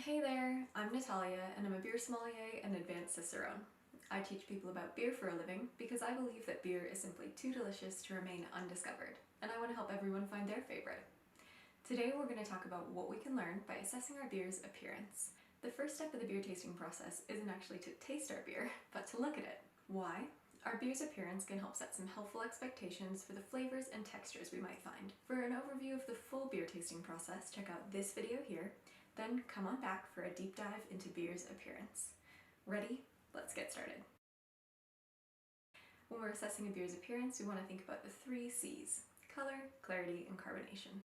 Hey there, I'm Natalia and I'm a beer sommelier and advanced cicerone. I teach people about beer for a living because I believe that beer is simply too delicious to remain undiscovered, and I want to help everyone find their favorite. Today we're going to talk about what we can learn by assessing our beer's appearance. The first step of the beer tasting process isn't actually to taste our beer, but to look at it. Why? Our beer's appearance can help set some helpful expectations for the flavors and textures we might find. For an overview of the full beer tasting process, check out this video here, then come on back for a deep dive into beer's appearance. Ready? Let's get started. When we're assessing a beer's appearance, we want to think about the 3 C's: color, clarity, and carbonation.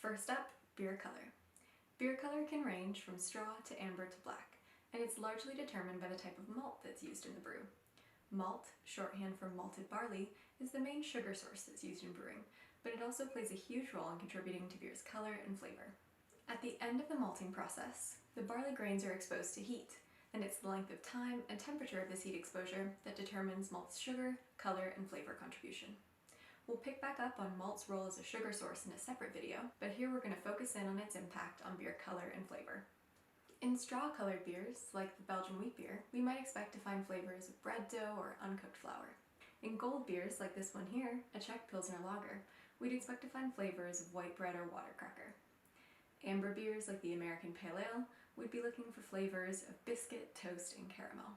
First up, beer color. Beer color can range from straw to amber to black, and it's largely determined by the type of malt that's used in the brew. Malt, shorthand for malted barley, is the main sugar source that's used in brewing, but it also plays a huge role in contributing to beer's color and flavor. At the end of the malting process, the barley grains are exposed to heat, and it's the length of time and temperature of this heat exposure that determines malt's sugar, color, and flavor contribution. We'll pick back up on malt's role as a sugar source in a separate video, but here we're going to focus in on its impact on beer color and flavor. In straw-colored beers, like the Belgian wheat beer, we might expect to find flavors of bread dough or uncooked flour. In gold beers, like this one here, a Czech Pilsner lager, we'd expect to find flavors of white bread or water cracker. Amber beers, like the American Pale Ale, we'd be looking for flavors of biscuit, toast, and caramel.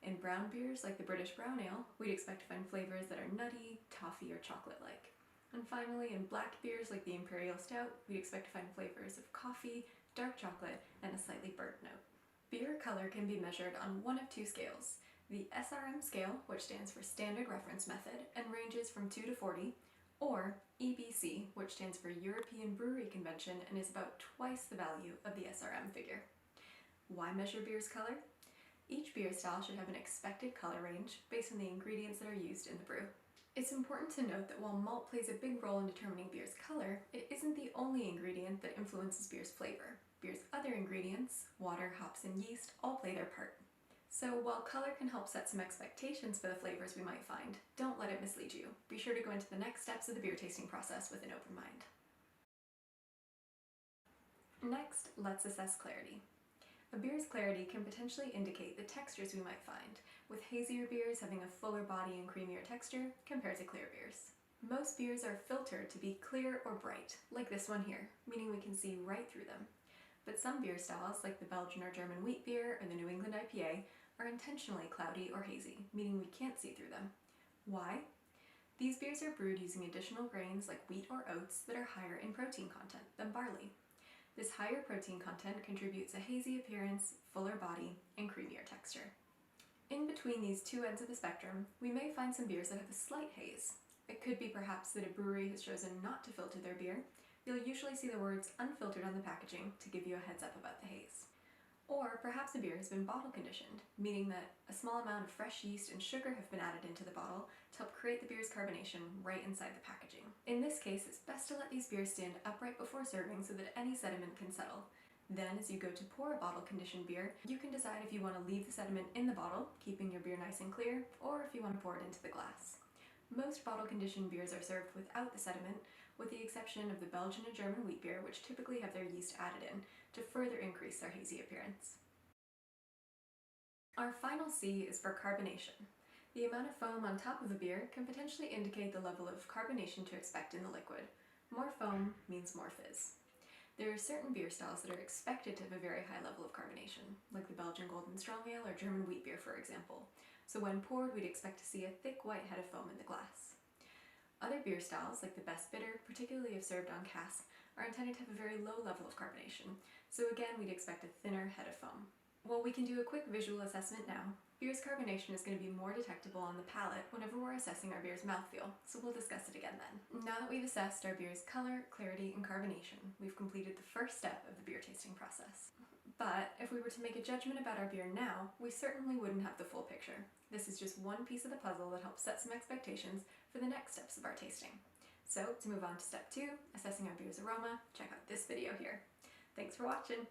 In brown beers, like the British Brown Ale, we'd expect to find flavors that are nutty, toffee, or chocolate-like. And finally, in black beers, like the Imperial Stout, we'd expect to find flavors of coffee, dark chocolate, and a slightly burnt note. Beer color can be measured on one of 2 scales: the SRM scale, which stands for Standard Reference Method and ranges from 2 to 40, or EBC, which stands for European Brewery Convention and is about twice the value of the SRM figure. Why measure beer's color? Each beer style should have an expected color range based on the ingredients that are used in the brew. It's important to note that while malt plays a big role in determining beer's color, it isn't the only ingredient that influences beer's flavor. Beer's other ingredients, water, hops, and yeast, all play their part. So while color can help set some expectations for the flavors we might find, don't let it mislead you. Be sure to go into the next steps of the beer tasting process with an open mind. Next, let's assess clarity. A beer's clarity can potentially indicate the textures we might find, with hazier beers having a fuller body and creamier texture compared to clear beers. Most beers are filtered to be clear or bright, like this one here, meaning we can see right through them. But some beer styles, like the Belgian or German wheat beer or the New England IPA, are intentionally cloudy or hazy, meaning we can't see through them. Why? These beers are brewed using additional grains like wheat or oats that are higher in protein content than barley. This higher protein content contributes a hazy appearance, fuller body, and creamier texture. In between these 2 ends of the spectrum, we may find some beers that have a slight haze. It could be perhaps that a brewery has chosen not to filter their beer. You'll usually see the words unfiltered on the packaging to give you a heads up about the haze. Or perhaps a beer has been bottle conditioned, meaning that a small amount of fresh yeast and sugar have been added into the bottle to help create the beer's carbonation right inside the packaging. In this case, it's best to let these beers stand upright before serving so that any sediment can settle. Then, as you go to pour a bottle-conditioned beer, you can decide if you want to leave the sediment in the bottle, keeping your beer nice and clear, or if you want to pour it into the glass. Most bottle-conditioned beers are served without the sediment, with the exception of the Belgian and German wheat beer, which typically have their yeast added in to further increase their hazy appearance. Our final C is for carbonation. The amount of foam on top of the beer can potentially indicate the level of carbonation to expect in the liquid. More foam means more fizz. There are certain beer styles that are expected to have a very high level of carbonation, like the Belgian Golden Strong Ale or German wheat beer, for example. So when poured, we'd expect to see a thick white head of foam in the glass. Other beer styles, like the Best Bitter, particularly if served on cask, are intended to have a very low level of carbonation, so again we'd expect a thinner head of foam. While we can do a quick visual assessment now, beer's carbonation is going to be more detectable on the palate whenever we're assessing our beer's mouthfeel, so we'll discuss it again then. Now that we've assessed our beer's color, clarity, and carbonation, we've completed the first step of the beer tasting process. But if we were to make a judgment about our beer now, we certainly wouldn't have the full picture. This is just one piece of the puzzle that helps set some expectations for the next steps of our tasting. So, to move on to step 2, assessing our beer's aroma, check out this video here. Thanks for watching!